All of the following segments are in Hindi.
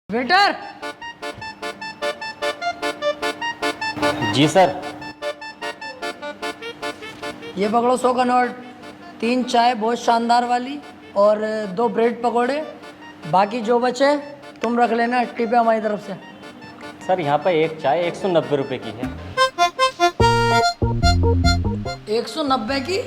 वेटर। जी सर। ये पकड़ो 100 का नोट, 3 चाय बहुत शानदार वाली और 2 ब्रेड पकोड़े। बाकी जो बचे तुम रख लेना, टिप है हमारी तरफ से। सर यहाँ पर एक चाय 190 रुपये की है। 190 की?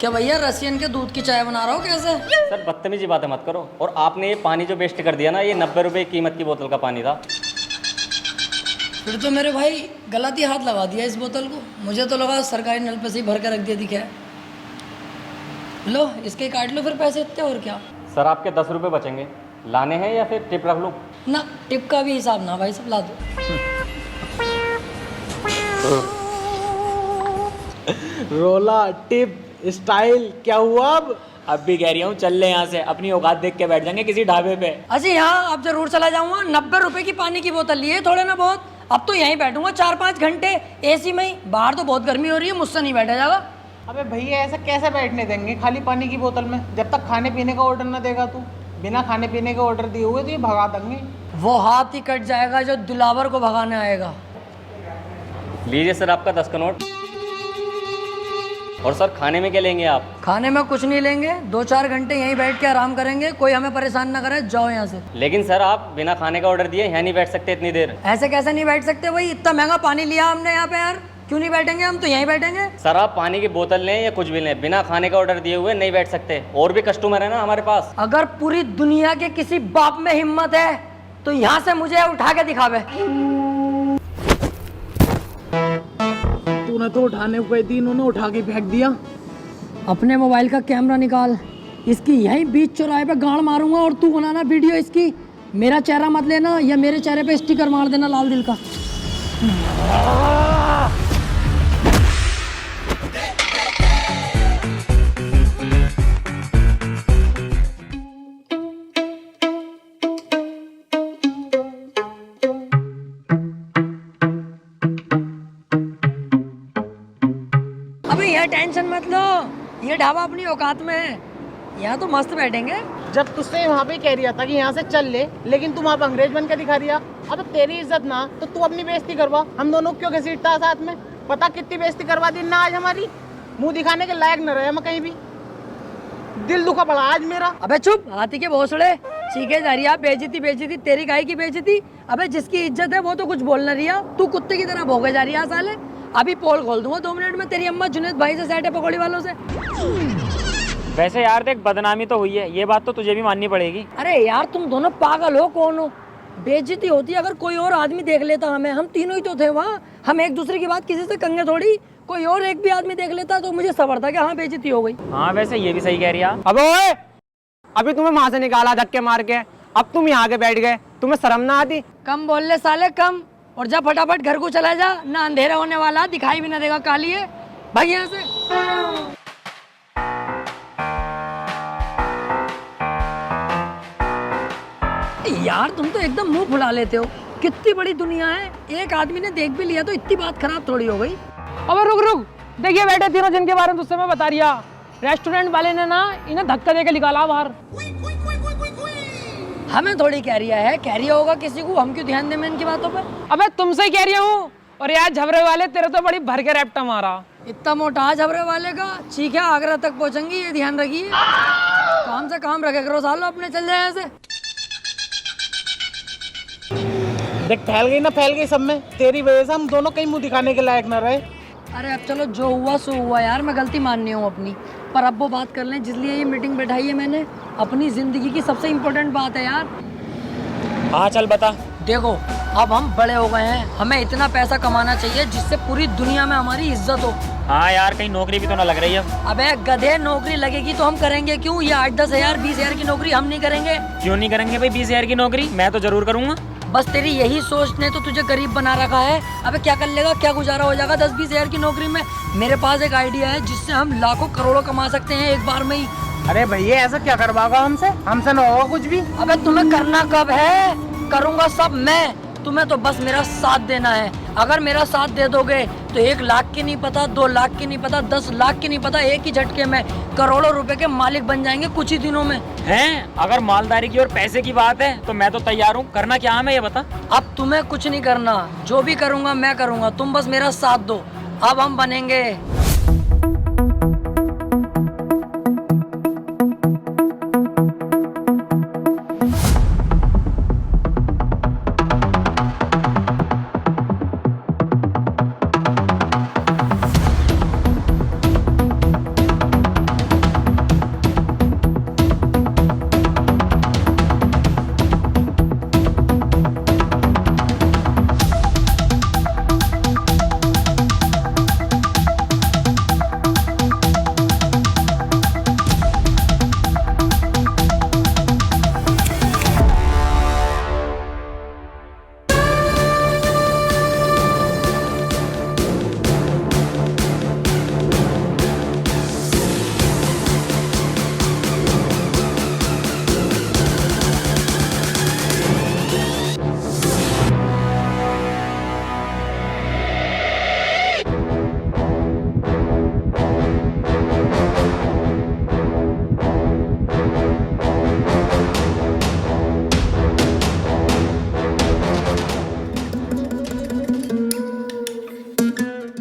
क्या भैया रसियन के दूध की चाय बना रहा हो कैसे? सर बदतमीजी बातें मत करो। और आपने ये पानी जो वेस्ट कर दिया ना, ये 90 रुपये कीमत की बोतल का पानी था। फिर तो मेरे भाई गलत ही हाथ लगा दिया इस बोतल को। मुझे तो लगा सरकारी नल पे से ही भर के रख दिया दिखा है। लो इसके काट लो फिर पैसे इतने, और क्या। सर आपके 10 रुपये बचेंगे, लाने हैं या फिर टिप रख लूँ? ना टिप का भी हिसाब ना भाई, सब ला दो। रोला टिप स्टाइल क्या हुआ अब भी कह रही हूँ चल ले यहाँ से, अपनी औकात देख के बैठ जाएंगे किसी ढाबे पे। अच्छा यहाँ अब जरूर चला जाऊंगा। 90 रुपए की पानी की बोतल लिए थोड़े ना बहुत। अब तो यहीं बैठूंगा 4-5 घंटे एसी में ही। बाहर तो बहुत गर्मी हो रही है, मुझसे नहीं बैठा जाएगा। अबे भैया ऐसा कैसे बैठने देंगे खाली पानी की बोतल में, जब तक खाने पीने का ऑर्डर ना देगा तू। बिना खाने पीने के ऑर्डर दिए हुए तो ये भगा देंगे। वो हाथ ही कट जाएगा जो दिलावर को भगाने आएगा। लीजिए सर आपका 10 का नोट। और सर खाने में क्या लेंगे आप? खाने में कुछ नहीं लेंगे, 2-4 घंटे यहीं बैठ के आराम करेंगे। कोई हमें परेशान ना करे, जाओ यहाँ से। लेकिन सर आप बिना खाने का ऑर्डर दिए यहाँ नहीं बैठ सकते इतनी देर। ऐसे कैसे नहीं बैठ सकते भाई? इतना महंगा पानी लिया हमने यहाँ पे यार, क्यों नहीं बैठेंगे? हम तो यहीं बैठेंगे। सर आप पानी की बोतल लें या कुछ भी लें, बिना खाने का ऑर्डर दिए हुए नहीं बैठ सकते। और भी कस्टमर है ना हमारे पास। अगर पूरी दुनिया के किसी बाप में हिम्मत है तो यहाँ से मुझे उठा के दिखावे। तूने तो उठाने को दी, इन्होंने उठा के फेंक दिया। अपने मोबाइल का कैमरा निकाल, इसकी यहीं बीच चौराहे पे गाड़ मारूंगा और तू बनाना वीडियो इसकी। मेरा चेहरा मत लेना, या मेरे चेहरे पे स्टिकर मार देना लाल दिल का। अबे यह टेंशन मत लो, ये ढाबा अपनी औकात में है, यहाँ तो मस्त बैठेंगे। जब तुझसे वहाँ पे कह रिया था कि यहाँ से चल ले, लेकिन तुम वहाँ पे अंग्रेज बन के दिखा रिया। अब तेरी इज्जत ना तो तू अपनी बेइज्जती करवा। हम दोनों क्यों घसीटता है साथ में? पता कितनी बेइज्जती करवा दी ना आज हमारी। मुंह दिखाने के लायक न रहे हम कहीं भी। दिल दुखा पड़ा आज मेरा। अबे चुप, हाथी के भोसड़े सीखे जा रही है। बेइज्जती बेइज्जती तेरी गाय की बेइज्जती। अबे जिसकी इज्जत है वो तो कुछ बोल ना रही है, तू कुत्ते की तरह भोगे जा रही है साले। अभी पोल खोल दूंगा 2 मिनट में। तेरी अम्मा जुनेद भाई से सेट है पकौड़ी वालों से। वैसे यार देख, बदनामी तो हुई है, ये बात तो तुझे भी माननी पड़ेगी। अरे यार तुम दोनों पागल हो, कौन हो? बेइज्जती होती अगर कोई और आदमी देख लेता हमें, हम तीनों ही तो थे वहाँ। हम एक दूसरे की बात किसी से कंगे थोड़ी। कोई और एक भी आदमी देख लेता तो मुझे सबर था कि हाँ बेइज्जती हो गई। हाँ वैसे ये भी सही कह रही है। अब ओए, अभी तुम्हें वहां से निकाला धक्के मार के, अब तुम यहाँ के बैठ गए, तुम्हें शर्म ना आती? कम बोल ले साले कम, और जा फटाफट घर को चला जा, ना अंधेरा होने वाला, दिखाई भी ना देगा काली है। भाग यहाँ से। यार तुम तो एकदम मुंह फुला लेते हो। कितनी बड़ी दुनिया है, एक आदमी ने देख भी लिया तो इतनी बात खराब थोड़ी हो गई। अब रुक रुक, देखिए बैठे तीनों जिनके बारे में तुझसे मैं बता रिया। रेस्टोरेंट वाले ने ना इन्हें धक्का देके निकाला बाहर। हमें थोड़ी कह रिया है, कह रिया होगा किसी को। हम क्यों ध्यान दें इनकी बातों पर? अबे तुमसे ही कह रही हूँ। और यार झबरे वाले, तेरे तो बड़ी भर के रैप्टा मारा। इतना मोटा झबरे वाले का चीख है आगरा तक पहुंचेंगी, ये ध्यान रखिए। काम से काम रखे करो सालो अपने, चल जाए ऐसे। देख फैल गई ना, फैल गई सब में। तेरी वजह से हम दोनों कहीं मुंह दिखाने के लायक न रहे। अरे अब चलो जो हुआ सो हुआ यार, मैं गलती माननी हूँ अपनी। पर अब वो बात कर लें जिसलिए ये मीटिंग बैठाई है मैंने। अपनी जिंदगी की सबसे इम्पोर्टेंट बात है यार। हाँ चल बता। देखो अब हम बड़े हो गए हैं, हमें इतना पैसा कमाना चाहिए जिससे पूरी दुनिया में हमारी इज्जत हो। हाँ यार कहीं नौकरी भी तो ना लग रही है। अबे गधे, नौकरी लगेगी तो हम करेंगे क्यों? ये 8-10 हजार 20 हजार की नौकरी हम नहीं करेंगे। क्यों नहीं करेंगे भाई? 20 हजार की नौकरी मैं तो जरूर करूंगा। बस तेरी यही सोच ने तो तुझे गरीब बना रखा है। अबे क्या कर लेगा, क्या गुजारा हो जाएगा 10-20 हजार की नौकरी में? मेरे पास एक आइडिया है जिससे हम लाखों करोड़ों कमा सकते हैं एक बार में ही। अरे भैया ऐसा क्या करवाओगा हमसे? हमसे न होगा कुछ भी। अबे तुम्हें करना कब है? करूंगा सब मैं, तुम्हें तो बस मेरा साथ देना है। अगर मेरा साथ दे दोगे तो तो 1 लाख की नहीं पता, 2 लाख की नहीं पता, 10 लाख की नहीं पता, एक ही झटके में करोड़ों रुपए के मालिक बन जाएंगे कुछ ही दिनों में। हैं? अगर मालदारी की और पैसे की बात है तो मैं तो तैयार हूँ। करना क्या है मैं ये बता। अब तुम्हें कुछ नहीं करना, जो भी करूंगा मैं करूंगा, तुम बस मेरा साथ दो। अब हम बनेंगे।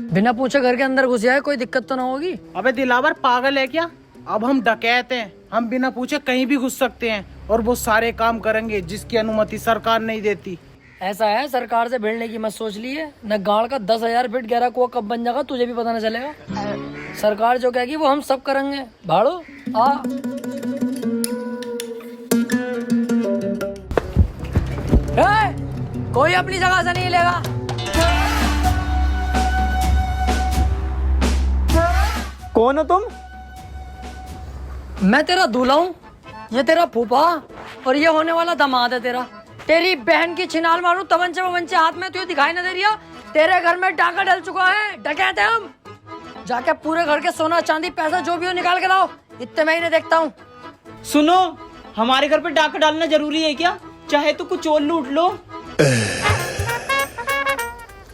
बिना पूछे घर के अंदर घुस जाए, कोई दिक्कत तो ना होगी? अबे दिलावर पागल है क्या? अब हम डकैत हैं, हम बिना पूछे कहीं भी घुस सकते हैं और वो सारे काम करेंगे जिसकी अनुमति सरकार नहीं देती। ऐसा है, सरकार से भिड़ने की मत सोच लिए। न गाड़ का 10,000 फीट गहरा कुआं कब बन जाएगा तुझे भी पता न चलेगा। सरकार जो कहेगी वो हम सब करेंगे। भाड़ो आ। कोई अपनी जगह से नहीं लेगा। कौन हो तुम? मैं तेरा दूल्हा हूँ, ये तेरा फूफा और ये होने वाला दामाद है तेरा। तेरी बहन की छिनाल मारूं तमंचे वमंचे हाथ में, तुझे दिखाई न दे रही है? तेरे घर में डाका डल चुका है, डकैत है हम। जाके पूरे घर के सोना चांदी पैसा जो भी हो निकाल के लाओ, इतने मैं ही नहीं देखता हूँ। सुनो, हमारे घर पे डाका डालना जरूरी है क्या? चाहे तो कुछ और लूट लो।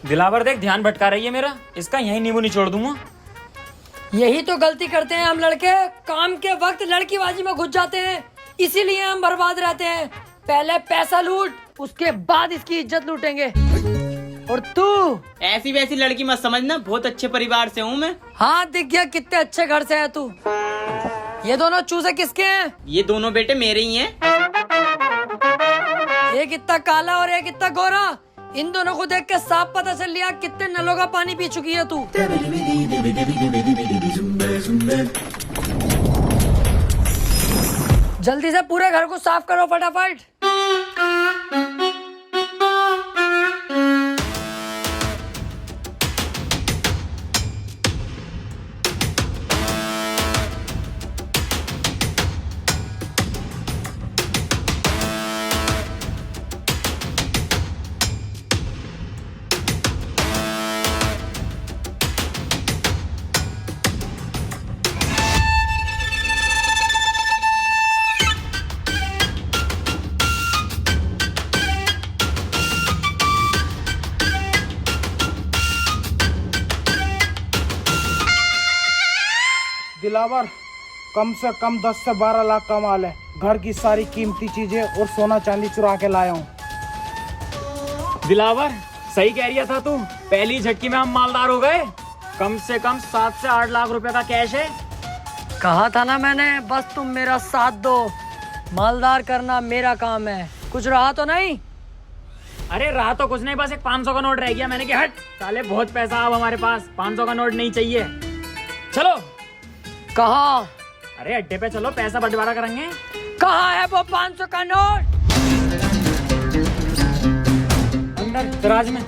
दिलावर देख, ध्यान भटका रही है मेरा, इसका यही नींबू निचोड़ दूंगा। यही तो गलती करते हैं हम लड़के, काम के वक्त लड़कीबाजी में घुस जाते हैं, इसीलिए हम बर्बाद रहते हैं। पहले पैसा लूट, उसके बाद इसकी इज्जत लूटेंगे। और तू ऐसी वैसी लड़की मत समझना, बहुत अच्छे परिवार से हूँ मैं। हाँ दिख गया कितने अच्छे घर से है तू। ये दोनों चूजे किसके हैं? ये दोनों बेटे मेरे ही हैं। एक इतना काला और एक इतना गोरा, इन दोनों को देख के साफ पता चल लिया कितने नलों का पानी पी चुकी है तू। जल्दी से पूरे घर को साफ करो फटाफट। दिलावर, कम से कम 10 से 12 लाख का माल है। घर की सारी कीमती चीजें और सोना चांदी चुरा के लाया हूँ। दिलावर सही कह रही था तू, पहली झटकी में हम मालदार हो गए। कम से कम 7 से 8 लाख रुपए का कैश है। कहा था ना मैंने, बस तुम मेरा साथ दो, मालदार करना मेरा काम है। कुछ रहा तो नहीं? अरे रहा तो कुछ नहीं, बस एक 500 का नोट रह गया। मैंने कहा हट साले, बहुत पैसा अब हमारे पास, 500 का नोट नहीं चाहिए। चलो। कहा? अरे अड्डे पे चलो, पैसा बंटवारा करेंगे। कहाँ है वो 500 का नोट? अंदर दराज में।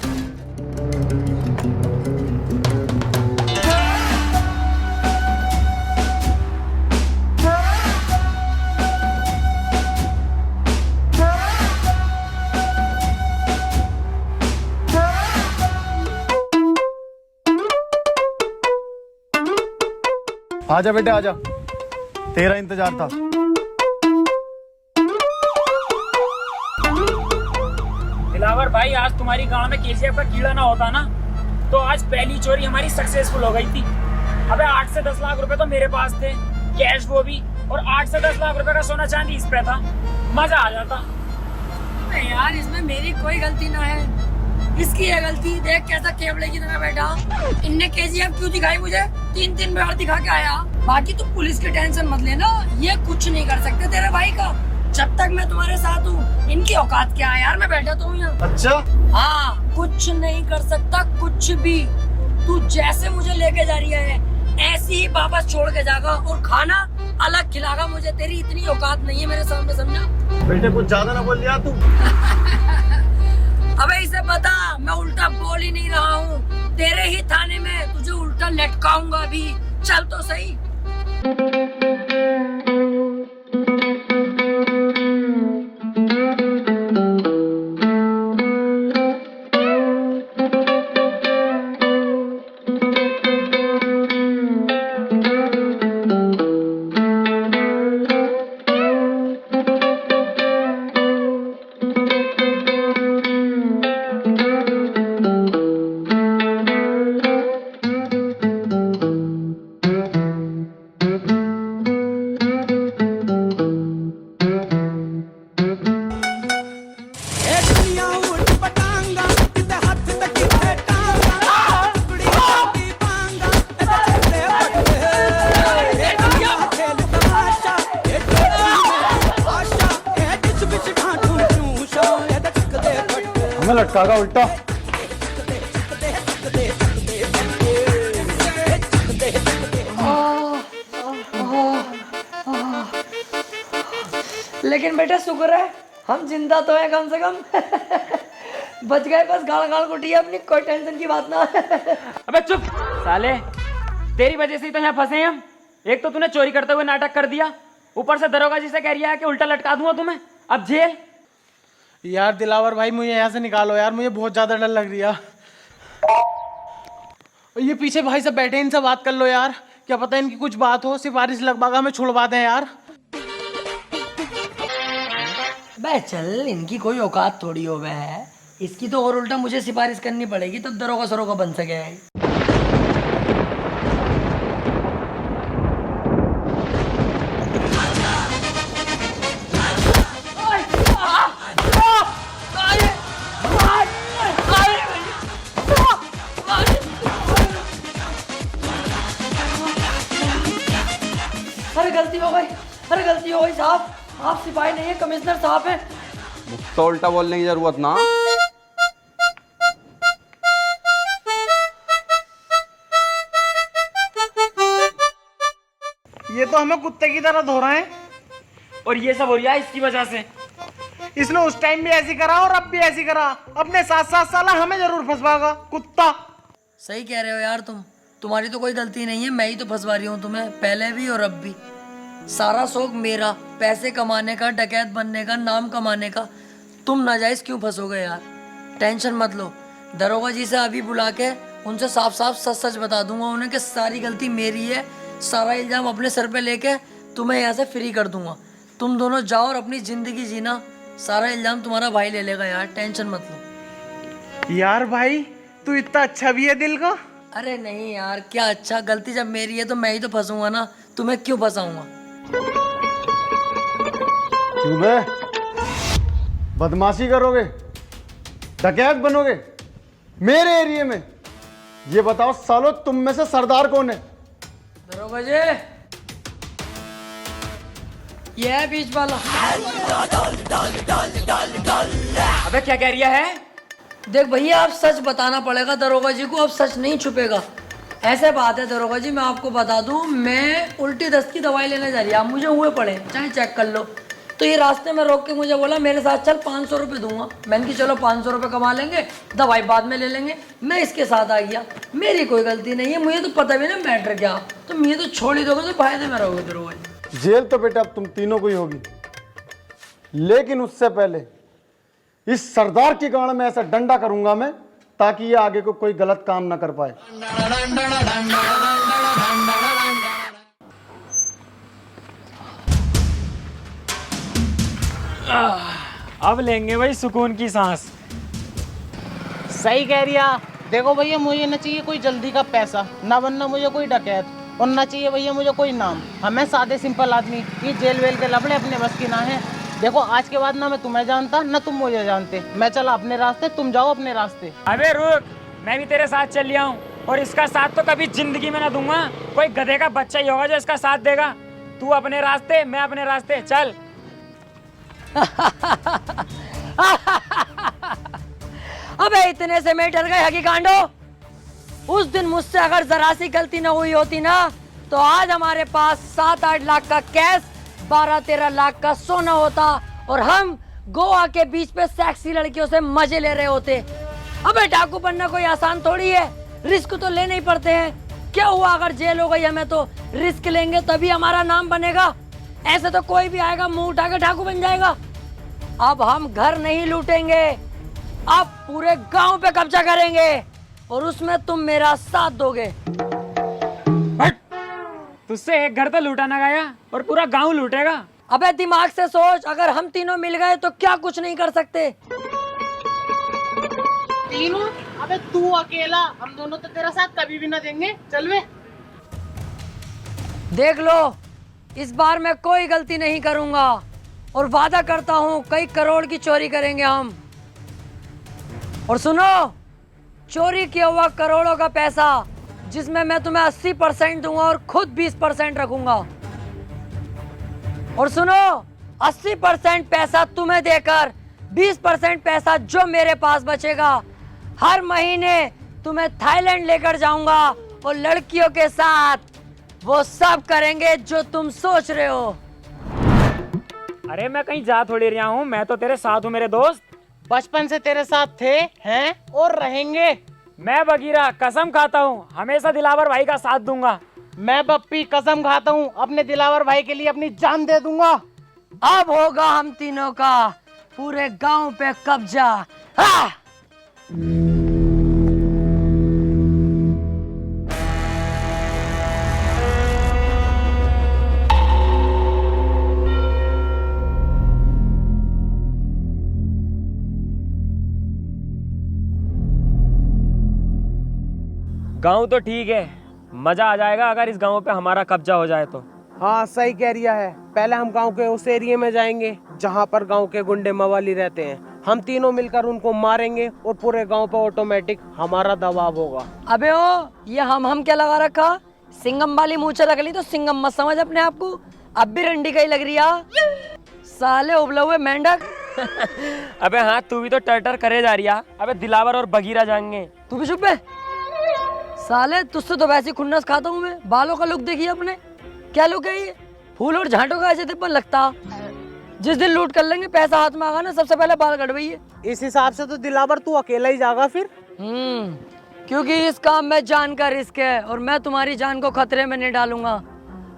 आजा बेटे आजा, तेरा इंतजार था। दिलावर भाई, आज तुम्हारी गांव में केसीएफ का कीड़ा ना होता ना, तो आज पहली चोरी हमारी सक्सेसफुल हो गई थी। अबे 8 से 10 लाख रुपए तो मेरे पास थे, कैश वो भी, और 8 से 10 लाख रुपए का सोना चांदी इस पे था। मजा आ जाता। अबे यार इसमें मेरी कोई गलती ना है, इसकी है गलती। देख कैसा केवड़े की तरह बैठा। इनने केजीएफ क्यों दिखाई मुझे? 3 बार दिखा के आया। बाकी तू पुलिस की टेंशन मत लेना, ये कुछ नहीं कर सकते तेरे भाई का, जब तक मैं तुम्हारे साथ हूँ। इनकी औकात क्या है यार, मैं बैठा तो हूँ यहाँ। अच्छा, हाँ, कुछ नहीं कर सकता, कुछ भी। तू जैसे मुझे लेके जा रही है ऐसे ही वापस छोड़ के जाएगा, और खाना अलग खिलागा मुझे। तेरी इतनी औकात नहीं है मेरे सामने, समझा? बेटे कुछ ज्यादा ना बोल लिया तू। अबे इसे बता, मैं उल्टा बोल ही नहीं रहा हूँ। तेरे ही थाने में तुझे उल्टा लटकाऊंगा अभी। चल तो सही। हमें लटकागा उल्टा। लेकिन बेटा शुक्र है हम जिंदा तो हैं कम से कम। बच गए, बस गाल गाल कुटी है अपनी, कोई टेंशन की बात ना। अबे चुप साले, तेरी वजह से ही तो यहाँ फंसे हैं हम। एक तो तूने चोरी करते हुए नाटक कर दिया, ऊपर से दरोगा जी से कह रहा है कि उल्टा लटका दूंगा तुम्हें, अब जेल। यार दिलावर भाई मुझे यहाँ से निकालो यार, मुझे बहुत ज्यादा डर लग रहा है। ये पीछे भाई सब बैठे, इनसे बात कर लो यार, क्या पता इनकी कुछ बात हो, सिफारिश लगवागा हमें छुड़वा दें यार। बे चल, इनकी कोई औकात थोड़ी हो गए है, इसकी तो और उल्टा मुझे सिफारिश करनी पड़ेगी तब दरोगा सरोगा बन सके। अरे गलती हो गई, अरे गलती हो गई साहब, आप सिपाही नहीं है, कमिश्नर साहब हैं। तो उल्टा बोलने की जरूरत ना। ये तो हमें कुत्ते की तरह धो रहे हैं, और ये सब हो रहा है इसकी वजह से। इसने उस टाइम भी ऐसी करा और अब भी ऐसी करा, अपने 7-7 साल हमें जरूर फंसवागा कुत्ता। सही कह रहे हो यार तुम, तुम्हारी तो कोई गलती नहीं है, मैं ही तो फंसवा रही हूँ तुम्हें, पहले भी और अब भी। सारा शौक मेरा, पैसे कमाने का, डकैत बनने का, नाम कमाने का। तुम नाजायज क्यों फंसोगे यार? टेंशन मत लो, दरोगा जी से अभी बुला के उनसे साफ साफ सच सच बता दूंगा उन्हें कि सारी गलती मेरी है, सारा इल्जाम अपने सर पे लेके तुम्हें यहाँ से फ्री कर दूंगा। तुम दोनों जाओ और अपनी जिंदगी जीना, सारा इल्जाम तुम्हारा भाई ले लेगा यार, टेंशन मत लो। यार भाई तू इतना अच्छा भी है दिल का। अरे नहीं यार, क्या अच्छा, गलती जब मेरी है तो मैं ही तो फंसूंगा ना, तुम्हें क्यों फंसाऊंगा? क्यों बे? बदमाशी करोगे, डकैत बनोगे मेरे एरिया में? ये बताओ सालो, तुम में से सरदार कौन है? दरोगा जी, ये है बीच वाला। अबे क्या कह रहा है? देख भैया, आप सच बताना पड़ेगा दरोगा जी को, अब सच नहीं छुपेगा। ऐसे बात है दरोगा जी, मैं आपको बता दूं, मैं उल्टी दस्त की दवाई लेने जा रही है, आप मुझे हुए पड़े चाहे चेक कर लो। तो ये रास्ते में रोक के मुझे बोला मेरे साथ चल, 500 रुपये दूंगा। मैंने कहा चलो 500 रुपये कमा लेंगे, दवाई बाद में ले लेंगे। मैं इसके साथ आ गया, मेरी कोई गलती नहीं है, मुझे तो पता भी ना मैटर क्या। तो मुझे तो छोड़ ही दोगे तो फायदे में रहोगे दरोगा जी। जेल तो बेटा अब तुम तीनों को ही होगी, लेकिन उससे पहले इस सरदार की गाड़ में ऐसा डंडा करूंगा मैं, ताकि ये आगे को कोई गलत काम ना कर पाए। अब लेंगे भाई सुकून की सांस। सही कह रिया, देखो भैया, मुझे ना चाहिए कोई जल्दी का पैसा, ना बनना मुझे कोई डकैत, और ना चाहिए भैया मुझे कोई नाम। हमें सादे सिंपल आदमी, ये जेल वेल के लफड़े अपने बस की ना है। देखो आज के बाद ना मैं तुम्हें जानता ना तुम मुझे जानते। मैं चला अपने रास्ते, तुम जाओ अपने रास्ते। अबे रुक, मैं भी तेरे साथ चल लिया हूँ, और इसका साथ तो कभी जिंदगी में ना दूंगा। कोई गधे का बच्चा ही होगा जो इसका साथ देगा। तू अपने रास्ते, मैं अपने रास्ते, चल। अबे इतने से मैं डर गए हकी कांडो। उस दिन मुझसे अगर जरा सी गलती न हुई होती ना, तो आज हमारे पास 7-8 लाख का कैश, 12-13 लाख का सोना होता, और हम गोवा के बीच पे सेक्सी लड़कियों से मजे ले रहे होते। अबे डाकू बनना कोई आसान थोड़ी है, रिस्क तो लेने ही पड़ते हैं। क्या हुआ अगर जेल हो गई हमें, तो रिस्क लेंगे तभी हमारा नाम बनेगा। ऐसे तो कोई भी आएगा मुंह उठा के डाकू बन जाएगा। अब हम घर नहीं लूटेंगे, अब पूरे गांव पे कब्जा करेंगे, और उसमें तुम मेरा साथ दोगे। तुझसे एक घर तो लूटा ना गया, और पूरा गांव लूटेगा। अबे दिमाग से सोच, अगर हम तीनों मिल गए तो क्या कुछ नहीं कर सकते। तीनों? अबे तू अकेला, हम दोनों तो तेरा साथ कभी भी ना देंगे। चल वे। देख लो, इस बार मैं कोई गलती नहीं करूंगा, और वादा करता हूँ कई करोड़ की चोरी करेंगे हम। और सुनो, चोरी किया हुआ करोड़ों का पैसा, जिसमें मैं तुम्हें 80% दूंगा और खुद 20% रखूंगा। और सुनो, 80% पैसा तुम्हें देकर 20% पैसा जो मेरे पास बचेगा, हर महीने तुम्हें थाईलैंड लेकर जाऊंगा, और लड़कियों के साथ वो सब करेंगे जो तुम सोच रहे हो। अरे मैं कहीं जा थोड़ी रहा हूँ, मैं तो तेरे साथ हूँ मेरे दोस्त। बचपन से तेरे साथ थे, हैं और रहेंगे। मैं बगीरा कसम खाता हूँ हमेशा दिलावर भाई का साथ दूंगा। मैं बप्पी कसम खाता हूँ अपने दिलावर भाई के लिए अपनी जान दे दूंगा। अब होगा हम तीनों का पूरे गांव पे कब्जा। हाँ! गांव तो ठीक है, मजा आ जाएगा अगर इस गांव पे हमारा कब्जा हो जाए तो। हाँ सही कह रिया है। पहले हम गांव के उस एरिया में जाएंगे जहाँ पर गांव के गुंडे मवाली रहते हैं। हम तीनों मिलकर उनको मारेंगे और पूरे गांव पर ऑटोमेटिक हमारा दबाव होगा। अबे ओ, ये हम क्या लगा रखा? सिंगम वाली मूंछ रख ली तो सिंगम मत समझ अपने आप को। अब भी रंडी का ही लग रही है साले उबले हुए मेंढक। अबे हाँ, तू भी तो टर करे जा रही है। अबे दिलावर और बगीरा जाएंगे। तू भी चुप है साले, तुझसे तो वैसे खुन्नस खाता हूँ मैं। बालों का लुक देखिए अपने, क्या लुक है ये? फूल और झांटों का ऐसे तिप्पन लगता। जिस दिन लूट कर लेंगे, पैसा हाथ में आगा ना, सबसे पहले बाल कटवाइए। इस हिसाब से तो दिलावर तू अकेला ही जाएगा फिर। क्योंकि इस काम में जान का रिस्क है, और मैं तुम्हारी जान को खतरे में नहीं डालूंगा।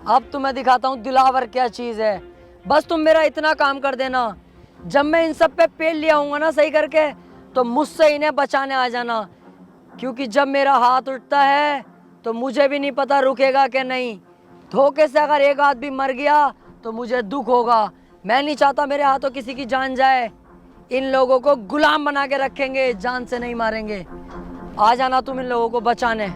अब तुम्हें दिखाता हूँ दिलावर क्या चीज है। बस तुम मेरा इतना काम कर देना, जब मैं इन सब पे पेल लिया हूँ ना सही करके, तो मुझसे इन्हें बचाने आ जाना। क्योंकि जब मेरा हाथ उठता है तो मुझे भी नहीं पता रुकेगा कि नहीं। धोखे से अगर एक आदमी मर गया तो मुझे दुख होगा। मैं नहीं चाहता मेरे हाथों किसी की जान जाए। इन लोगों को गुलाम बना के रखेंगे, जान से नहीं मारेंगे। आ जाना तुम इन लोगों को बचाने।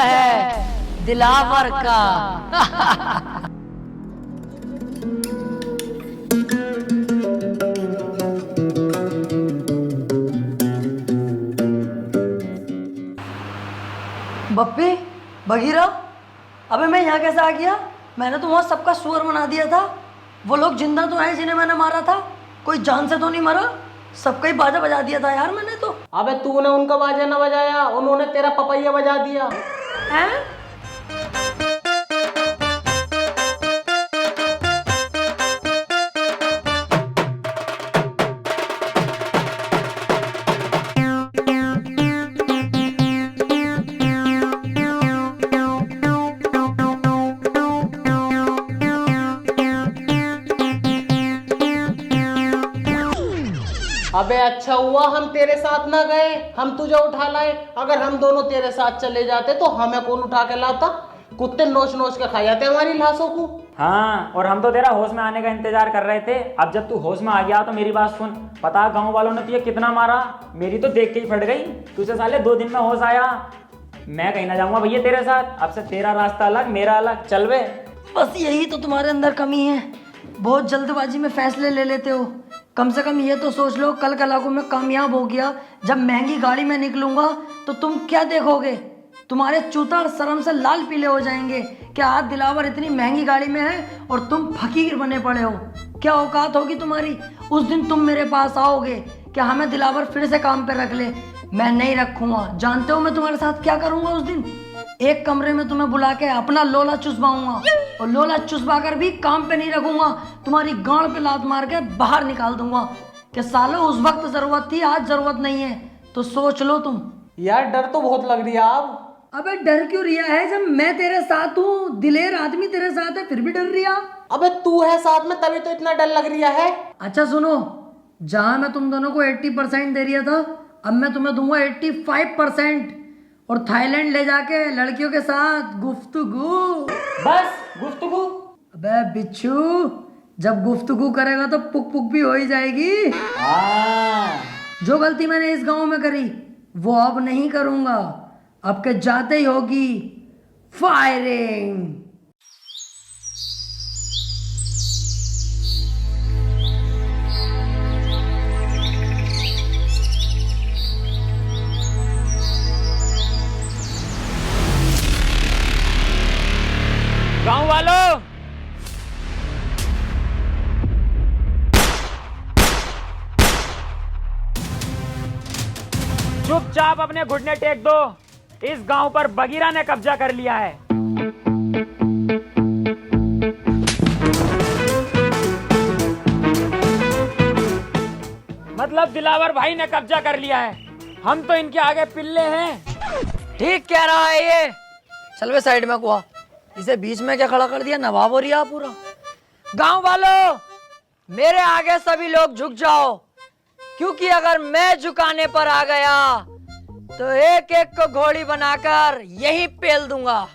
है दिलावर का। बप्पी, बगीरा, अबे मैं यहाँ कैसे आ गया? मैंने तो वहाँ सबका सुअर बना दिया था। वो लोग जिंदा तो हैं जिन्हें मैंने मारा था, कोई जान से तो नहीं मरा। सबका ही बाजा बजा दिया था यार मैंने तो। अबे तूने उनका बाजा ना बजाया, उन्होंने तेरा पपैया बजा दिया। हैं? अबे अच्छा हुआ हम तेरे साथ ना गए, हम तुझे उठा लाए। अगर हम दोनों तेरे साथ चले जाते तो हमें कौन उठा के लाता? कुत्ते नोच नोच के खा जाते हमारी लाशों को। हाँ, और हम तो तेरा होश में आने का इंतजार कर रहे थे। अब जब तू होश में आ गया तो मेरी बात सुन। पता गांव वालों ने तुझे कितना मारा, मेरी तो देख के ही फट गई। तुझे साले 2 दिन में होश आया। मैं कहीं ना जाऊंगा भैया तेरे साथ। अब से तेरा रास्ता अलग, मेरा अलग। चल बे। बस यही तो तुम्हारे अंदर कमी है, बहुत जल्दबाजी में फैसले ले लेते हो। कम से कम ये तो सोच लो, कल कलाको में कामयाब हो गया, जब महंगी गाड़ी में निकलूंगा तो तुम क्या देखोगे? तुम्हारे चूता शर्म से लाल पीले हो जाएंगे। क्या आज दिलावर इतनी महंगी गाड़ी में है और तुम फकीर बने पड़े हो? क्या औकात होगी तुम्हारी? उस दिन तुम मेरे पास आओगे, क्या हमें दिलावर फिर से काम पे रख ले? मैं नहीं रखूंगा। जानते हो मैं तुम्हारे साथ क्या करूंगा उस दिन? एक कमरे में तुम्हें बुला के अपना लोला चुसवाऊंगा, और लोला चुसवा कर भी काम पे नहीं रखूंगा। तुम्हारी गांड पे लात मार के बाहर निकाल दूंगा कि सालो उस वक्त जरूरत थी, आज जरूरत नहीं है। तो सोच लो तुम। यार डर तो बहुत लग रही है अब। अबे डर क्यों रिया है? जब मैं तेरे साथ हूँ, दिलेर आदमी तेरे साथ है, फिर भी डर रिया? अबे तू है साथ में तभी तो इतना डर लग रहा है। अच्छा सुनो, जहां मैं तुम दोनों को 80% दे रिया था, अब मैं तुम्हें दूंगा 85%, और थाईलैंड ले जाके लड़कियों के साथ गुफ्तगू। बस गुफ्तगू? अबे बिच्छू, जब गुफ्तगू करेगा तो पुक पुक भी हो ही जाएगी। जो गलती मैंने इस गांव में करी वो अब नहीं करूंगा। अब के जाते ही होगी फायरिंग। गांव वालों, चुपचाप अपने घुटने टेक दो। इस गांव पर बगीरा ने कब्जा कर लिया है। मतलब दिलावर भाई ने कब्जा कर लिया है। हम तो इनके आगे पिल्ले हैं। ठीक कह रहा है ये। चल वे साइड में कुआ, इसे बीच में क्या खड़ा कर दिया? नवाब हो रिया पूरा। गांव वालों, मेरे आगे सभी लोग झुक जाओ, क्योंकि अगर मैं झुकाने पर आ गया तो एक एक को घोड़ी बनाकर यही पेल दूंगा।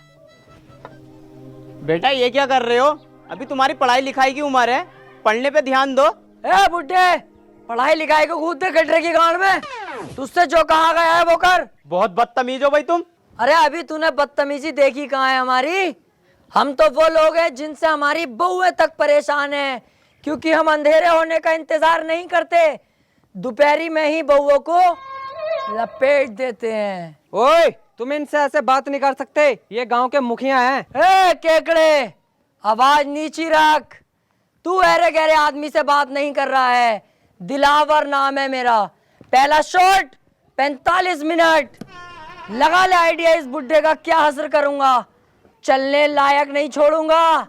बेटा ये क्या कर रहे हो? अभी तुम्हारी पढ़ाई लिखाई की उम्र है, पढ़ने पे ध्यान दो। ए बुड्ढे, पढ़ाई लिखाई को कूद दे गड्ढे की गांड में। तुझसे जो कहा गया है वो कर। बहुत बदतमीज हो भाई तुम। अरे अभी तूने बदतमीजी देखी कहाँ है हमारी? हम तो वो लोग हैं जिनसे हमारी बहुएं तक परेशान हैं, क्योंकि हम अंधेरे होने का इंतजार नहीं करते, दोपहरी में ही बहुओं को लपेट देते हैं। ओए, तुम इनसे ऐसे बात नहीं कर सकते, ये गांव के मुखिया हैं। ए केकड़े, आवाज नीची रख। तू अरे गहरे आदमी से बात नहीं कर रहा है। दिलावर नाम है मेरा। पहला शॉट 45 मिनट। लगा ले आइडिया इस बुड्ढे का क्या हसर करूंगा। चलने लायक नहीं छोड़ूंगा।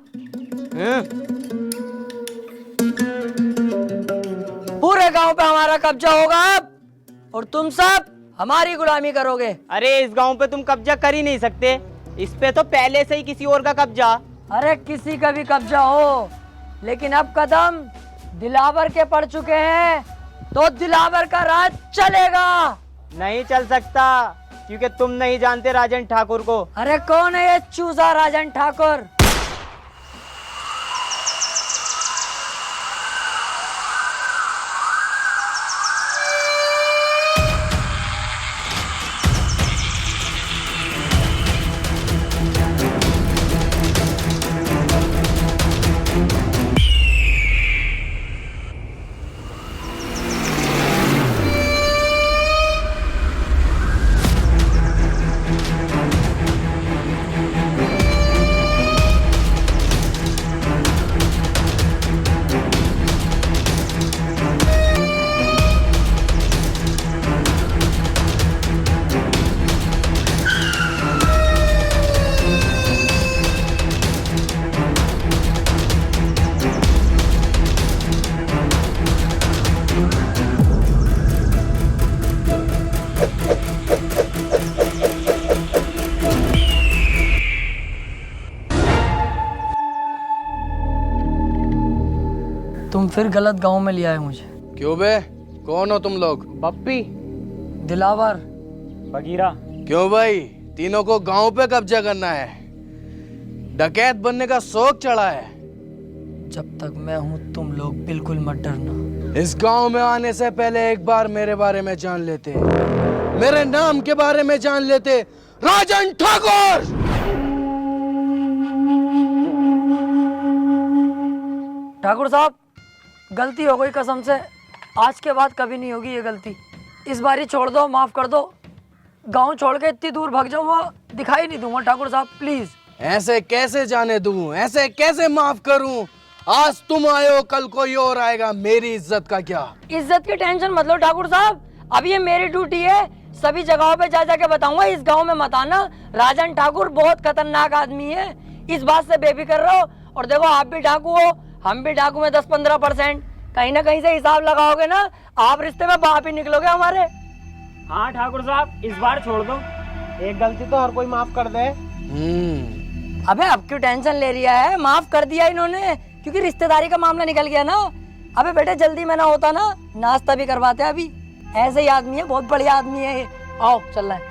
पूरे गांव पे हमारा कब्जा होगा अब, और तुम सब हमारी गुलामी करोगे। अरे इस गांव पे तुम कब्जा कर ही नहीं सकते, इस पे तो पहले से ही किसी और का कब्जा। अरे किसी का भी कब्जा हो, लेकिन अब कदम दिलावर के पड़ चुके हैं, तो दिलावर का राज चलेगा। नहीं चल सकता, क्योंकि तुम नहीं जानते राजन ठाकुर को। अरे कौन है ये चूजा राजन ठाकुर? तुम फिर गलत गांव में ले आए मुझे। क्यों बे? कौन हो तुम लोग? बप्पी दिलावर। बगीरा। क्यों भाई, तीनों को गांव पे कब्जा करना है? डकैत बनने का शौक चढ़ा है? जब तक मैं हूं तुम लोग बिल्कुल मत डरना। इस गांव में आने से पहले एक बार मेरे बारे में जान लेते, मेरे नाम के बारे में जान लेते। राजन ठाकुर। ठाकुर साहब, गलती हो गई कसम से, आज के बाद कभी नहीं होगी ये गलती। इस बार ही छोड़ दो, माफ कर दो। गांव छोड़ के इतनी दूर भाग जाऊंगा, दिखाई नहीं दूंगा ठाकुर साहब, प्लीज। ऐसे कैसे जाने दूं, ऐसे कैसे माफ करूं? आज तुम आए हो, कल कोई और आएगा, मेरी इज्जत का क्या? इज्जत की टेंशन मत लो ठाकुर साहब, अब ये मेरी ड्यूटी है, सभी जगहों पे जा जाके बताऊंगा इस गांव में मत आना, राजन ठाकुर बहुत खतरनाक आदमी है, इस बात से बेफिक्र रहो। और देखो आप भी डाकू हो, हम भी डाकू में 10-15%, कहीं ना कहीं से हिसाब लगाओगे ना, आप रिश्ते में बाप ही निकलोगे हमारे। हाँ ठाकुर साहब, इस बार छोड़ दो। एक गलती तो हर कोई माफ कर दे। अबे अब क्यों टेंशन ले रिया है, माफ कर दिया इन्होंने, क्योंकि रिश्तेदारी का मामला निकल गया ना। अबे बेटे जल्दी में ना होता ना, नाश्ता भी करवाते अभी। ऐसे ही आदमी है, बहुत बढ़िया आदमी है ये। आओ चल रहा है।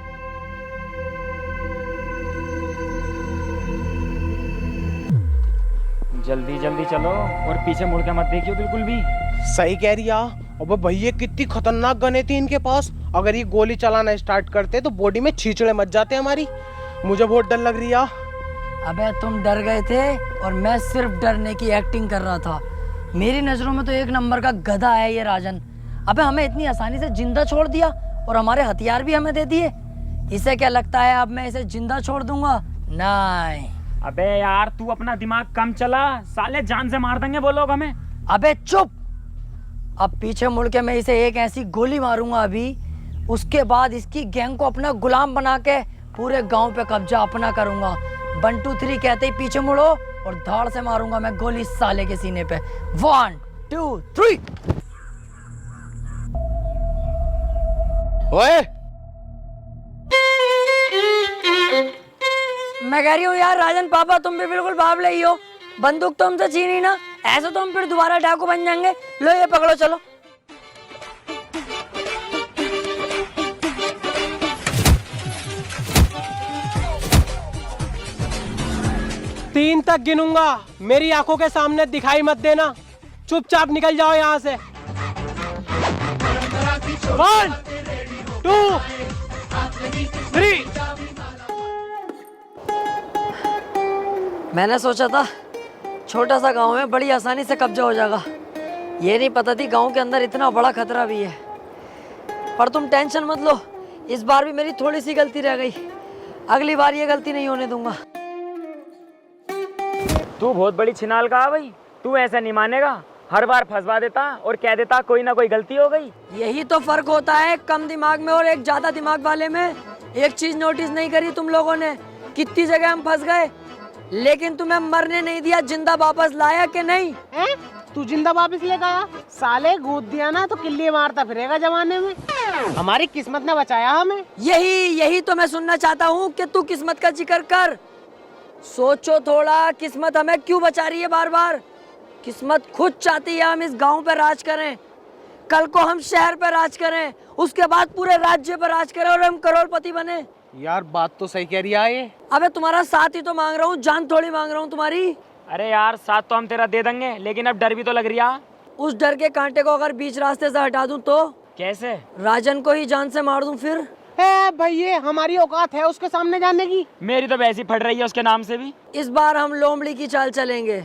जल्दी जल्दी चलो और पीछे मुड़ के मत देखियो बिल्कुल भी। सही कह रही है। अबे भैया कितनी खतरनाक गने थी इनके पास, अगर ये गोली चलाना स्टार्ट करते तो बॉडी में छींचड़े मच जाते हमारी। मुझे बहुत डर लग रही है। अबे तुम डर गए थे और मैं सिर्फ डरने की एक्टिंग कर रहा था। मेरी नजरों में तो एक नंबर का गधा है ये राजन। अबे हमें इतनी आसानी से जिंदा छोड़ दिया और हमारे हथियार भी हमें दे दिए। इसे क्या लगता है अब मैं इसे जिंदा छोड़ दूंगा? नहीं। अबे यार तू अपना दिमाग कम चला, साले जान से मार देंगे वो लोग हमें। अबे चुप, अब पीछे मुड़ के मैं इसे एक ऐसी गोली मारूंगा अभी, उसके बाद इसकी गैंग को अपना गुलाम बना के पूरे गांव पे कब्जा अपना करूंगा। 1 2 3 कहते ही पीछे मुड़ो और धाड़ से मारूंगा मैं गोली साले के सीने पे। 1 2 3। ओए, मैं कह रही हूँ यार राजन पापा, तुम भी बिल्कुल बावले ही हो। बंदूक तो हमसे छीनी ना, ऐसे तो हम फिर दोबारा डाकू बन जाएंगे। लो ये पकड़ो, चलो। तीन तक गिनूंगा, मेरी आंखों के सामने दिखाई मत देना, चुपचाप निकल जाओ यहाँ से। 1 2 3। मैंने सोचा था छोटा सा गांव में बड़ी आसानी से कब्जा हो जाएगा, ये नहीं पता थी गांव के अंदर इतना बड़ा खतरा भी है। पर तुम टेंशन मत लो, इस बार भी मेरी थोड़ी सी गलती रह गई, अगली बार ये गलती नहीं होने दूंगा। तू बहुत बड़ी छिनाल का है भाई, तू ऐसा नहीं मानेगा, हर बार फंसवा देता और कह देता कोई ना कोई गलती हो गई। यही तो फर्क होता है कम दिमाग में और एक ज्यादा दिमाग वाले में। एक चीज नोटिस नहीं करी तुम लोगों ने, कितनी जगह हम फंस गए, लेकिन तुम्हें मरने नहीं दिया, जिंदा वापस लाया कि नहीं? तू जिंदा वापस लेगा आया? साले गोद दिया ना तो किल्ली मारता फिरेगा जमाने में। हमारी किस्मत ने बचाया हमें। यही तो मैं सुनना चाहता हूँ कि तू किस्मत का जिक्र कर। सोचो थोड़ा, किस्मत हमें क्यों बचा रही है बार बार? किस्मत खुद चाहती है हम इस गांव पे राज करें, कल को हम शहर पे राज करें, उसके बाद पूरे राज्य पर राज करें और हम करोड़पति बने। यार बात तो सही कह रही है ये। अबे तुम्हारा साथ ही तो मांग रहा हूँ, जान थोड़ी मांग रहा हूँ तुम्हारी। अरे यार साथ तो हम तेरा दे देंगे, लेकिन अब डर भी तो लग रही है। उस डर के कांटे को अगर बीच रास्ते से हटा दूं तो? कैसे? राजन को ही जान से मार दूं फिर? भैया हमारी औकात है उसके सामने जाने की? मेरी तो वैसी फट रही है उसके नाम से भी। इस बार हम लोमड़ी की चाल चलेंगे,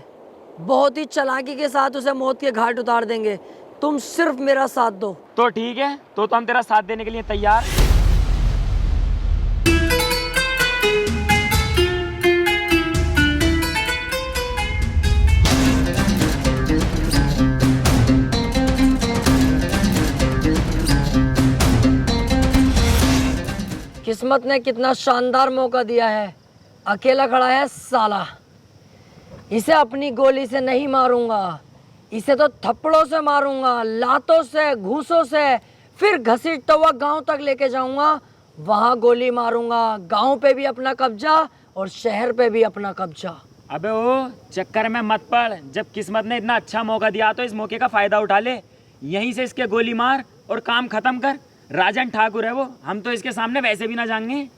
बहुत ही चालाकी के साथ उसे मौत के घाट उतार देंगे। तुम सिर्फ मेरा साथ दो। तो ठीक है, तो हम तेरा साथ देने के लिए तैयार। किस्मत ने कितना शानदार मौका दिया है, अकेला खड़ा है साला। इसे अपनी गोली से नहीं मारूंगा, इसे तो थप्पड़ों से मारूंगा, लातों से, घूसों से, फिर घसीटता हुआ गांव तक लेके जाऊंगा, वहां गोली मारूंगा। गांव पे भी अपना कब्जा और शहर पे भी अपना कब्जा। अबे ओ चक्कर में मत पड़, जब किस्मत ने इतना अच्छा मौका दिया तो इस मौके का फायदा उठा ले। यहीं से इसके गोली मार और काम खत्म कर। राजन ठाकुर है वो, हम तो इसके सामने वैसे भी ना जाएंगे।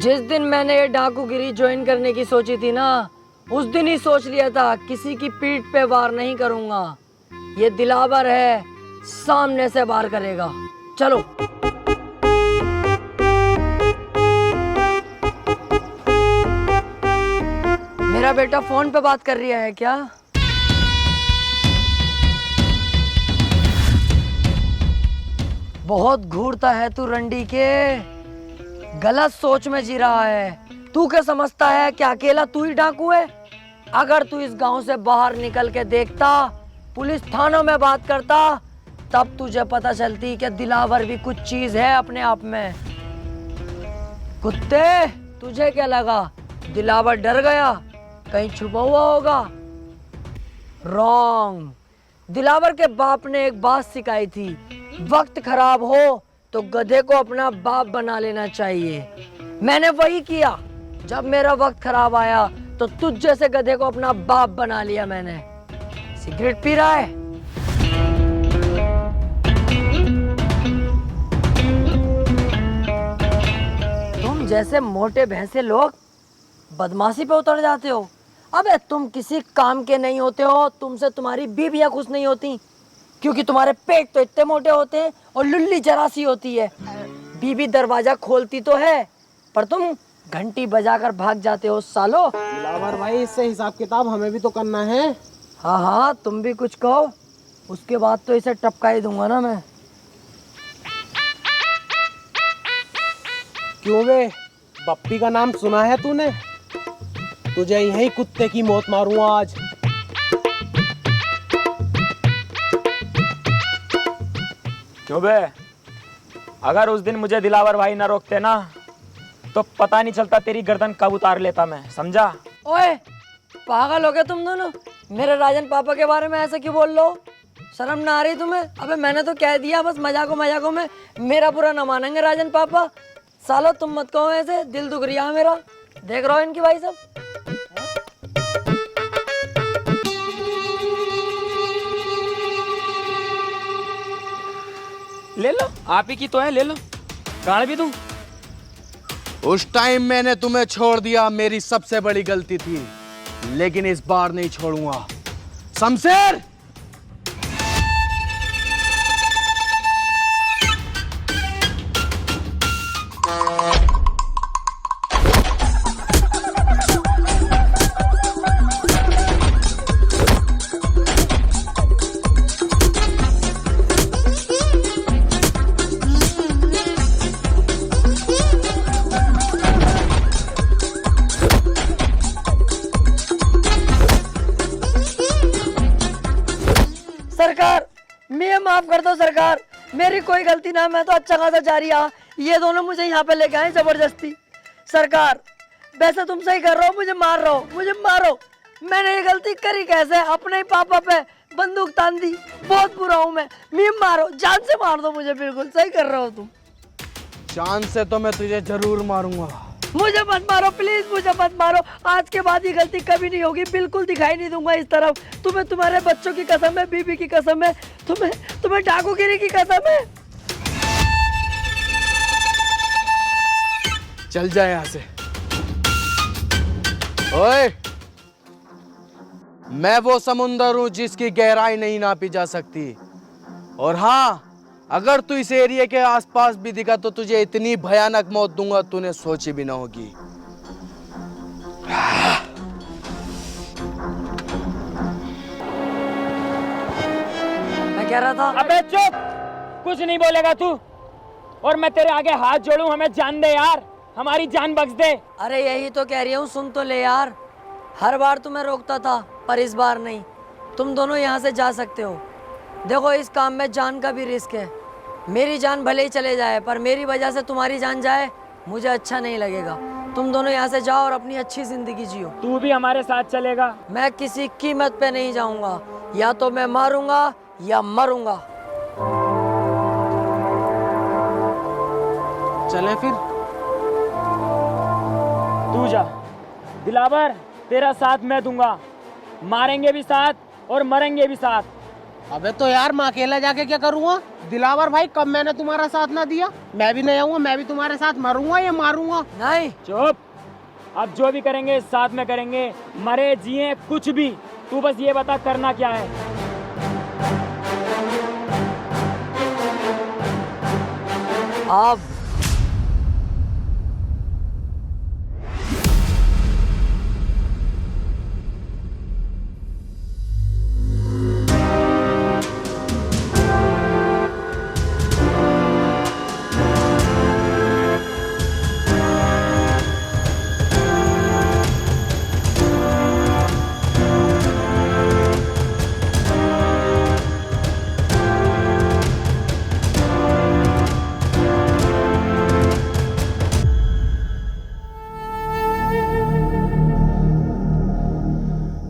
जिस दिन मैंने ये डाकूगिरी ज्वाइन करने की सोची थी ना, उस दिन ही सोच लिया था किसी की पीठ पे वार नहीं करूंगा। ये दिलावर है, सामने से वार करेगा। चलो। मेरा बेटा फोन पे बात कर रहा है क्या? बहुत घूरता है तू रंडी के, गलत सोच में जी रहा है। तू क्या समझता है कि अकेला तू ही डाकू है? अगर तू इस गांव से बाहर निकल के देखता, पुलिस थानों में बात करता, तब तुझे पता चलती कि दिलावर भी कुछ चीज है अपने आप में। कुत्ते, तुझे क्या लगा दिलावर डर गया, कहीं छुपा हुआ होगा? रॉन्ग। दिलावर के बाप ने एक बात सिखाई थी, वक्त खराब हो तो गधे को अपना बाप बना लेना चाहिए। मैंने वही किया। जब मेरा वक्त खराब आया तो तुझ जैसे गधे को अपना बाप बना लिया मैंने। सिगरेट पी रहा है? तुम जैसे मोटे भैंसे लोग बदमाशी पे उतर जाते हो। अबे तुम किसी काम के नहीं होते हो, तुमसे तुम्हारी बीवियां खुश नहीं होती, क्योंकि तुम्हारे पेट तो इतने मोटे होते हैं और लुल्ली जरा सी होती है। बीवी दरवाजा खोलती तो है, पर तुम घंटी बजाकर भाग जाते हो सालो। दिलावर भाई, इससे हिसाब किताब हमें भी तो करना है। हाँ हाँ, तुम भी कुछ कहो, उसके बाद तो इसे टपका ही दूंगा ना मैं। क्यों बे, बप्पी का नाम सुना है तूने? तुझे यही कुत्ते की मौत मारूंगा आज। क्यों बे, अगर उस दिन मुझे दिलावर भाई ना रोकते ना, तो पता नहीं चलता तेरी गर्दन कब उतार लेता मैं, समझा? ओए पागल हो गए तुम दोनों, मेरे राजन पापा के बारे में ऐसे क्यों बोल लो? शर्म ना आ रही तुम्हें? अबे मैंने तो कह दिया, बस मजाकों में मेरा बुरा ना मानेंगे राजन पापा। सालो तुम मत कहो ऐसे, दिल दुख रिया है मेरा। देख रहा हो इनकी भाई सब। ले लो, आप ही की तो है, ले लो। गाड़ भी दूं? उस टाइम मैंने तुम्हें छोड़ दिया, मेरी सबसे बड़ी गलती थी, लेकिन इस बार नहीं छोड़ूंगा। शमशेर, सरकार, मैं माफ कर दो सरकार, मेरी कोई गलती ना, मैं तो अच्छा खासा जा रही। ये दोनों मुझे यहाँ पे लेके आए जबरदस्ती। सरकार, वैसे तुम सही कर रहे हो, मुझे मार रहे हो, मुझे मारो। मैंने ये गलती करी कैसे? अपने ही पापा पे बंदूक तान दी। बहुत बुरा हूँ मैं मारो, जान से मार दो मुझे। बिल्कुल सही कर रहे हो तुम। जान से तो मैं तुझे जरूर मारूंगा। मुझे मत मारो प्लीज, मुझे मत मारो। आज के बाद ये गलती कभी नहीं होगी, बिल्कुल दिखाई नहीं दूंगा इस तरफ। तुम्हें तुम्हारे बच्चों की कसम है, बीबी की कसम है, तुम्हें डाकूगिरी की कसम है। चल जाए यहाँ से। ओए, मैं वो समुंदर हूं जिसकी गहराई नहीं नापी जा सकती। और हाँ, अगर तू इस एरिया के आसपास भी दिखा तो तुझे इतनी भयानक मौत दूंगा तूने सोची भी ना होगी। मैं कह रहा था। अबे चुप, कुछ नहीं बोलेगा तू। और मैं तेरे आगे हाथ जोड़ूं, हमें जान दे यार, हमारी जान बख्श दे। अरे यही तो कह रही हूँ, सुन तो ले यार। हर बार तुम्हें रोकता था, पर इस बार नहीं। तुम दोनों यहाँ से जा सकते हो। देखो, इस काम में जान का भी रिस्क है। मेरी जान भले ही चले जाए, पर मेरी वजह से तुम्हारी जान जाए, मुझे अच्छा नहीं लगेगा। तुम दोनों यहाँ से जाओ और अपनी अच्छी जिंदगी जियो। तू भी हमारे साथ चलेगा? मैं किसी कीमत पे नहीं जाऊंगा, या तो मैं मारूंगा या मरूंगा। चले फिर। तू जा दिलावर, तेरा साथ मैं दूंगा, मारेंगे भी साथ और मरेंगे भी साथ। अबे तो यार मैं अकेला जाके क्या करूँगा? दिलावर भाई, कब मैंने तुम्हारा साथ ना दिया? मैं भी नहीं आऊंगा, मैं भी तुम्हारे साथ मरूंगा या मारूंगा? नहीं। चुप, अब जो भी करेंगे साथ में करेंगे, मरे जिए कुछ भी, तू बस ये बता करना क्या है। अब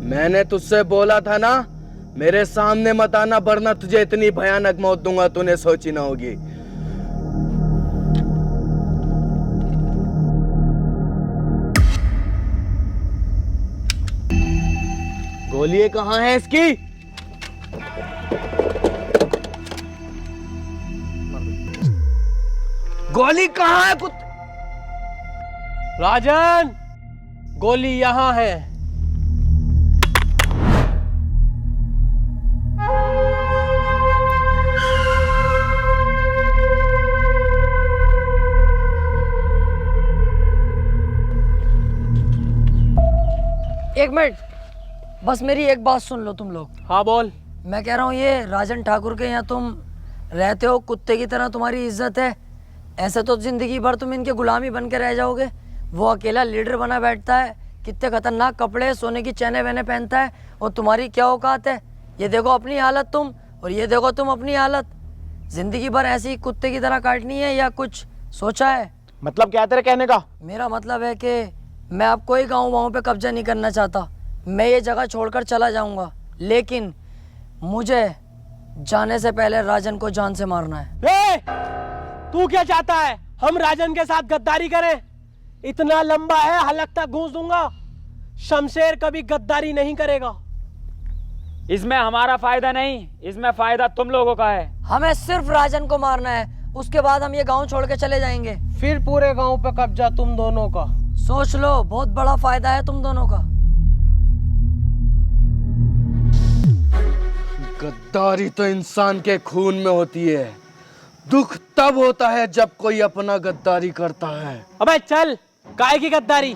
मैंने तुझसे बोला था ना, मेरे सामने मत आना, वरना तुझे इतनी भयानक मौत दूंगा तूने सोची ना होगी। गोली कहाँ है इसकी? गोली कहाँ है राजन, गोली यहाँ है। एक मिनट, बस मेरी एक बात सुन लो तुम लोग। हाँ बोल। मैं कह रहा हूँ ये राजन ठाकुर के यहाँ तुम रहते हो, कुत्ते की तरह तुम्हारी इज्जत है, ऐसे तो जिंदगी भर तुम इनके गुलामी बन के रह जाओगे। वो अकेला लीडर बना बैठता है, कितने खतरनाक कपड़े, सोने की चैने वैने पहनता है, और तुम्हारी क्या औकात है? ये देखो अपनी हालत तुम, और ये देखो तुम अपनी हालत। जिंदगी भर ऐसी कुत्ते की तरह काटनी है या कुछ सोचा है? मतलब क्या तेरे कहने का? मेरा मतलब है कि मैं अब कोई गाँव वाँव पे कब्जा नहीं करना चाहता, मैं ये जगह छोड़कर चला जाऊंगा, लेकिन मुझे जाने से पहले राजन को जान से मारना है। तू क्या चाहता है? हम राजन के साथ गद्दारी करें? इतना लंबा है, हलक तक घूस दूंगा। शमशेर कभी गद्दारी नहीं करेगा। इसमें हमारा फायदा नहीं, इसमें फायदा तुम लोगों का है। हमें सिर्फ राजन को मारना है, उसके बाद हम ये गांव छोड़ के चले जाएंगे। फिर पूरे गांव पे कब्जा तुम दोनों का। सोच लो, बहुत बड़ा फायदा है तुम दोनों का। गद्दारी तो इंसान के खून में होती है, दुख तब होता है जब कोई अपना गद्दारी करता है। अबे चल, काहे की गद्दारी?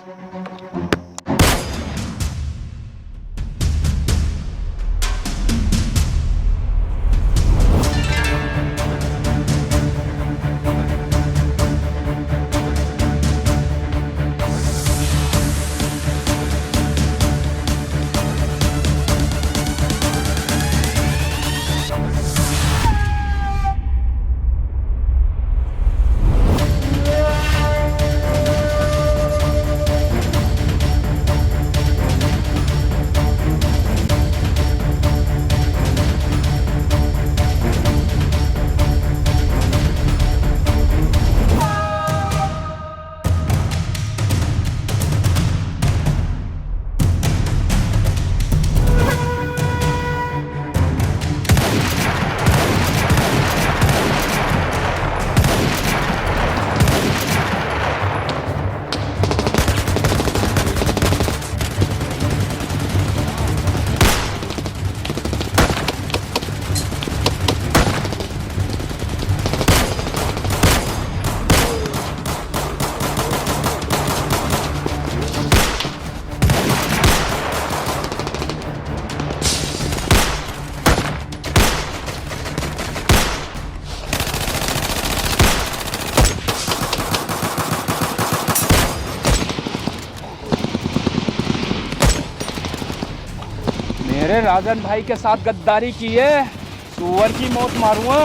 मेरे राजन भाई के साथ गद्दारी की है, सुअर की मौत मारूंगा,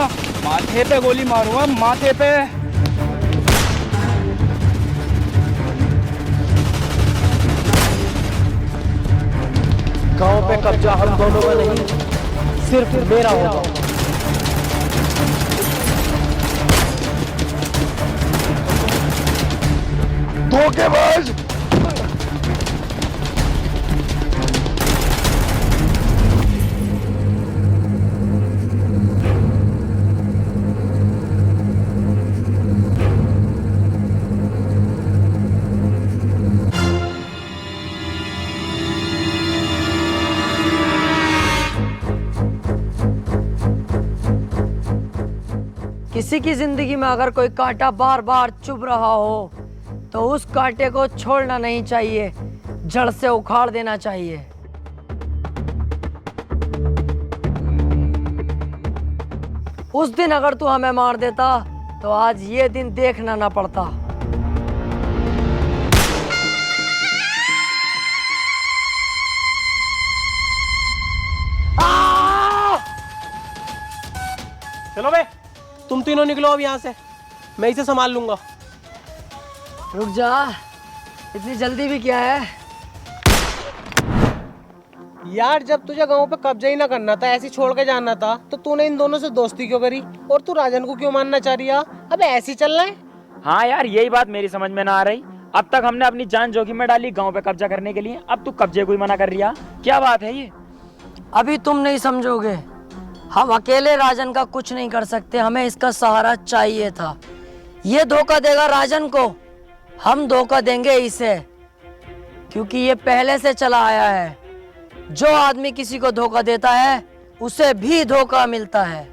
माथे पे गोली मारूंगा, माथे पे। गांव पे कब्जा हम दोनों का नहीं, सिर्फ मेरा होगा। धोखेबाज! किसी की जिंदगी में अगर कोई कांटा बार बार चुभ रहा हो तो उस कांटे को छोड़ना नहीं चाहिए, जड़ से उखाड़ देना चाहिए। उस दिन अगर तू हमें मार देता तो आज ये दिन देखना ना पड़ता। चलो बे, तुम तीनों निकलो अब यहाँ से, मैं इसे संभाल लूंगा। रुक जा, इतनी जल्दी भी क्या है? यार जब तुझे गांव पे कब्जा ही ना करना था, ऐसे छोड़ के जाना था, तो तूने इन दोनों से दोस्ती क्यों करी? और तू राजन को क्यों मानना चाह रही है? अबे ऐसे ही चलना है? हाँ यार, यही बात मेरी समझ में ना आ रही। अब तक हमने अपनी जान जोखिम में डाली गांव पे कब्जा करने के लिए, अब तू कब्जे को ही मना कर रही है। क्या बात है ये? अभी तुम नहीं समझोगे। हम अकेले राजन का कुछ नहीं कर सकते, हमें इसका सहारा चाहिए था। ये धोखा देगा राजन को, हम धोखा देंगे इसे, क्योंकि ये पहले से चला आया है। जो आदमी किसी को धोखा देता है उसे भी धोखा मिलता है।